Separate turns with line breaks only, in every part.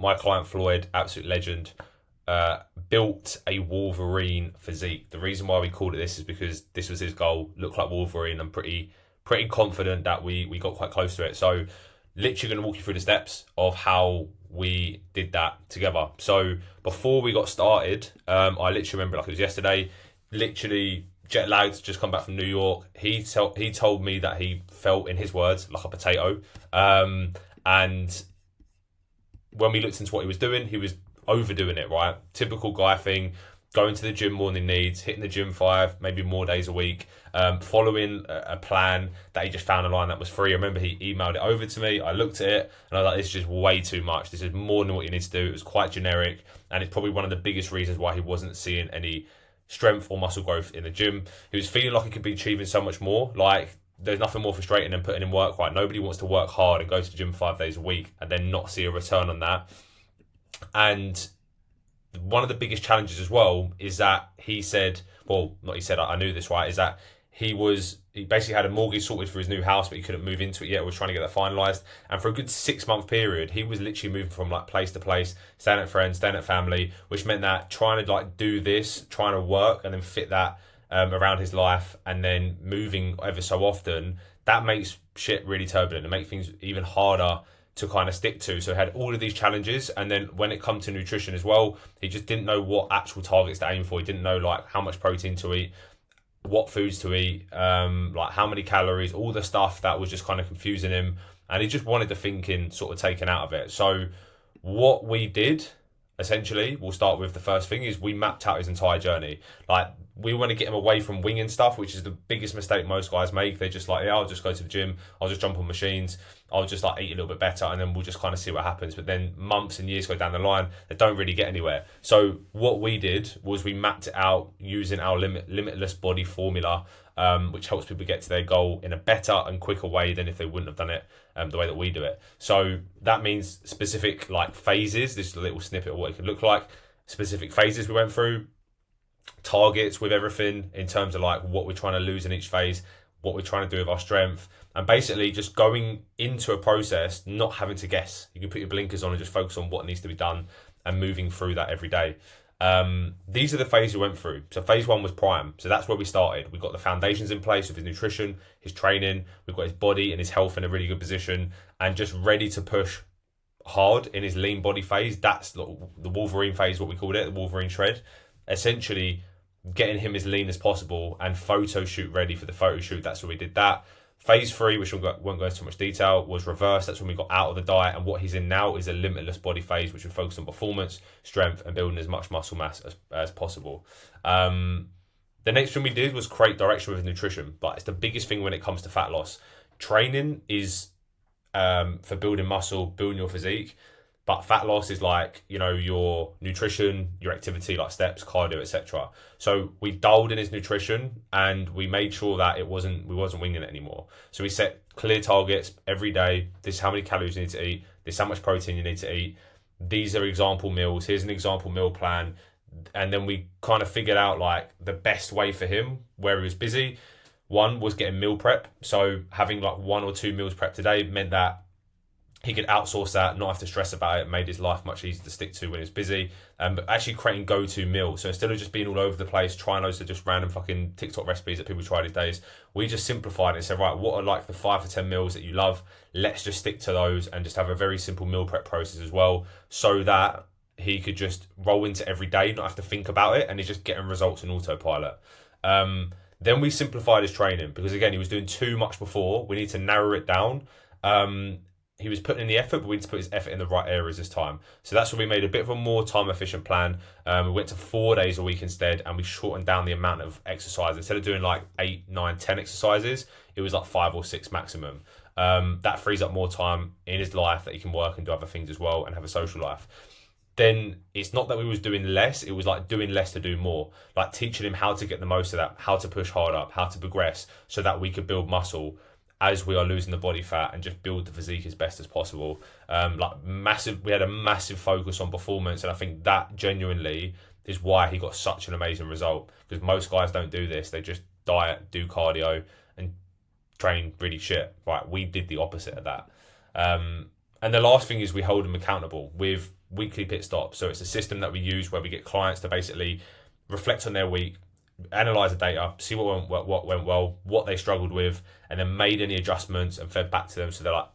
my client Floyd, absolute legend, built a Wolverine physique. The reason why we called it this is because this was his goal, look like Wolverine. I'm pretty confident that we got quite close to it. So literally going to walk you through the steps of how we did that together. So before we got started, I literally remember like it was yesterday, literally jet lagged, just come back from New York. He told me that he felt, in his words, like a potato. And when we looked into what he was doing, he was overdoing it, right? Typical guy thing, going to the gym more than he needs, hitting the gym 5, maybe more days a week, following a plan that he just found online that was free. I remember he emailed it over to me. I looked at it and I was like, this is just way too much. This is more than what you need to do. It was quite generic, and it's probably one of the biggest reasons why he wasn't seeing any strength or muscle growth in the gym. He was feeling like he could be achieving so much more. Like, there's nothing more frustrating than putting in work, right? Nobody wants to work hard and go to the gym 5 days a week and then not see a return on that. And one of the biggest challenges as well is that he said, well, not he said, I knew this, right, is that he basically had a mortgage sorted for his new house, but he couldn't move into it yet. Was trying to get that finalised. And for a good 6-month period, he was literally moving from like place to place, staying at friends, staying at family, which meant that trying to like do this, trying to work and then fit that around his life, and then moving ever so often, that makes shit really turbulent and make things even harder to kind of stick to. So he had all of these challenges, and then when it comes to nutrition as well, he just didn't know what actual targets to aim for. He didn't know like how much protein to eat, what foods to eat, like how many calories, all the stuff that was just kind of confusing him, and he just wanted the thinking sort of taken out of it. So what we did, essentially, we'll start with the first thing, is we mapped out his entire journey. Like, we want to get him away from winging stuff, which is the biggest mistake most guys make. They're just like, yeah, I'll just go to the gym, I'll just jump on machines, I'll just like eat a little bit better, and then we'll just kind of see what happens. But then months and years go down the line, they don't really get anywhere. So what we did was we mapped it out using our limitless body formula, which helps people get to their goal in a better and quicker way than if they wouldn't have done it the way that we do it. So that means specific like phases. This is a little snippet of what it could look like. Specific phases we went through, targets with everything in terms of like what we're trying to lose in each phase, what we're trying to do with our strength, and basically just going into a process, not having to guess. You can put your blinkers on and just focus on what needs to be done and moving through that every day. These are the phases we went through. So phase 1 was prime. So that's where we started. We got the foundations in place with his nutrition, his training. We've got his body and his health in a really good position and just ready to push hard in his lean body phase. That's the Wolverine phase, what we called it, the Wolverine shred. Essentially getting him as lean as possible and photo shoot ready for the photo shoot. That's where we did that. Phase 3, which we won't go into too much detail, was reverse. That's when we got out of the diet, and what he's in now is a limitless body phase, which will focus on performance, strength, and building as much muscle mass as possible. The next thing we did was create direction with nutrition, but it's the biggest thing when it comes to fat loss. Training is for building muscle, building your physique, but fat loss is like, you know, your nutrition, your activity like steps, cardio, etc. So we dialed in his nutrition and we made sure that we wasn't winging it anymore. So we set clear targets every day. This is how many calories you need to eat. This is how much protein you need to eat. These are example meals. Here's an example meal plan. And then we kind of figured out like the best way for him where he was busy. One was getting meal prep. So having like 1 or 2 meals prepped a day meant that he could outsource that, not have to stress about it, made his life much easier to stick to when he's busy. But actually creating go-to meals. So instead of just being all over the place, trying loads of just random fucking TikTok recipes that people try these days, we just simplified it and said, right, what are like the 5 to 10 meals that you love? Let's just stick to those and just have a very simple meal prep process as well, so that he could just roll into every day, not have to think about it, and he's just getting results in autopilot. Then we simplified his training because, again, he was doing too much before. We need to narrow it down. He was putting in the effort, but we need to put his effort in the right areas this time. So that's when we made a bit of a more time-efficient plan. We went to 4 days a week instead, and we shortened down the amount of exercise. Instead of doing like 8, 9, 10 exercises, it was like 5 or 6 maximum. That frees up more time in his life that he can work and do other things as well and have a social life. Then it's not that we was doing less, it was like doing less to do more. Like teaching him how to get the most of that, how to push hard up, how to progress so that we could build muscle as we are losing the body fat and just build the physique as best as possible. We had a massive focus on performance, and I think that genuinely is why he got such an amazing result, because most guys don't do this. They just diet, do cardio and train really shit. Right, we did the opposite of that. And the last thing is we hold him accountable with weekly pit stops. So it's a system that we use where we get clients to basically reflect on their week, analyze the data, see what went well, what they struggled with, and then made any adjustments and fed back to them. So they're like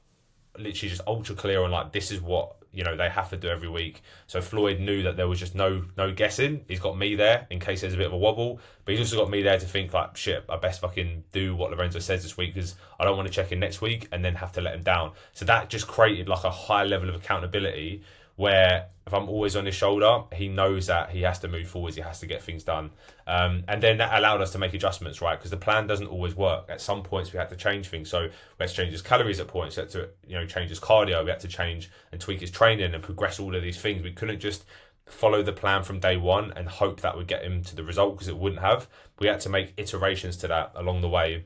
literally just ultra clear on like, this is what they have to do every week. So Floyd knew that there was just no guessing. He's got me there in case there's a bit of a wobble, but he's also got me there to think like, shit, I best fucking do what Lorenzo says this week, because I don't want to check in next week and then have to let him down. So that just created like a high level of accountability, where if I'm always on his shoulder, he knows that he has to move forwards, he has to get things done. And then that allowed us to make adjustments, right? Because the plan doesn't always work. At some points, we had to change things. So we had to change his calories at points, we had to change his cardio, we had to change and tweak his training and progress all of these things. We couldn't just follow the plan from day one and hope that would get him to the result, because it wouldn't have. We had to make iterations to that along the way.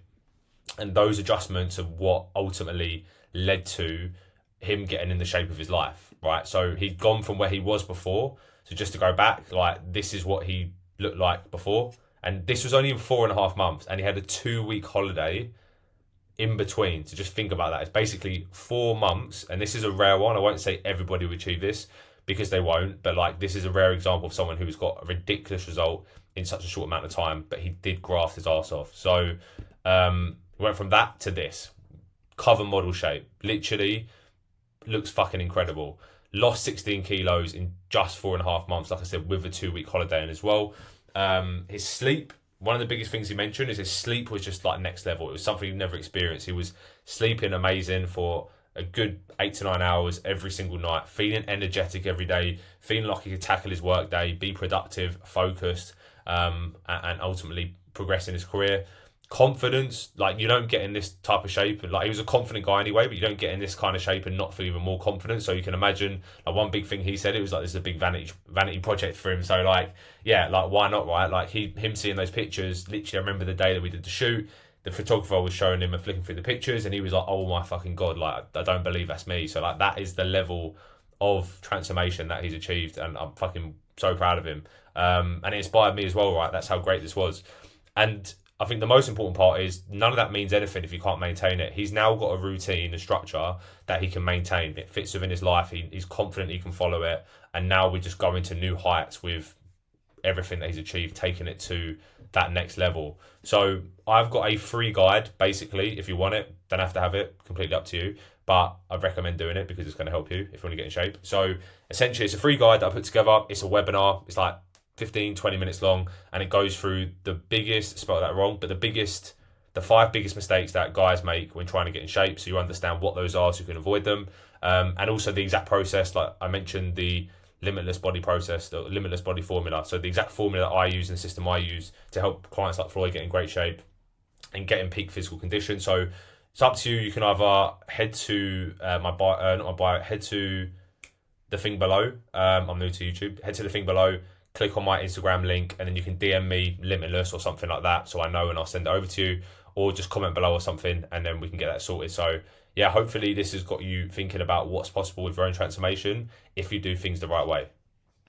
And those adjustments are what ultimately led to him getting in the shape of his life, right? So he'd gone from where he was before. So just to go back, like, this is what he looked like before. And this was only in 4.5 months. And he had a 2-week holiday in between. So just think about that. It's basically 4 months. And this is a rare one. I won't say everybody will achieve this, because they won't. But like, this is a rare example of someone who's got a ridiculous result in such a short amount of time. But he did graft his ass off. So we went from that to this. Cover model shape. Literally looks fucking incredible. Lost 16 kilos in just 4.5 months, like I said, with a 2-week holiday in as well. His sleep, one of the biggest things he mentioned is his sleep was just like next level. It was something he'd never experienced. He was sleeping amazing for a good 8 to 9 hours every single night, feeling energetic every day, feeling like he could tackle his work day, be productive, focused, and ultimately progress in his career. Confidence, like, you don't get in this type of shape, and like, he was a confident guy anyway, but you don't get in this kind of shape and not feel even more confident. So you can imagine, like, one big thing he said, it was like, this is a big vanity project for him. So like, yeah, like, why not, right? Like, him seeing those pictures, literally I remember the day that we did the shoot, the photographer was showing him and flicking through the pictures, and he was like, oh my fucking god, like, I don't believe that's me. So like, that is the level of transformation that he's achieved, and I'm fucking so proud of him. And it inspired me as well, right? That's how great this was. And I think the most important part is none of that means anything if you can't maintain it. He's now got a routine, a structure that he can maintain. It fits within his life. He's confident he can follow it. And now we're just going to new heights with everything that he's achieved, taking it to that next level. So I've got a free guide, basically, if you want it. Don't have to have it, completely up to you. But I recommend doing it because it's going to help you if you want to get in shape. So essentially, it's a free guide that I put together. It's a webinar. It's like 15-20 minutes long, and it goes through the biggest, spelled that wrong, but the 5 biggest mistakes that guys make when trying to get in shape, so you understand what those are so you can avoid them, and also the exact process. Like I mentioned, the limitless body process, the limitless body formula, so the exact formula that I use and the system I use to help clients like Floyd get in great shape and get in peak physical condition. So it's up to you. You can either head to head to the thing below. I'm new to YouTube. Head to the thing below, click on my Instagram link, and then you can DM me Limitless or something like that, so I know and I'll send it over to you, or just comment below or something, and then we can get that sorted. So yeah, hopefully this has got you thinking about what's possible with your own transformation if you do things the right way.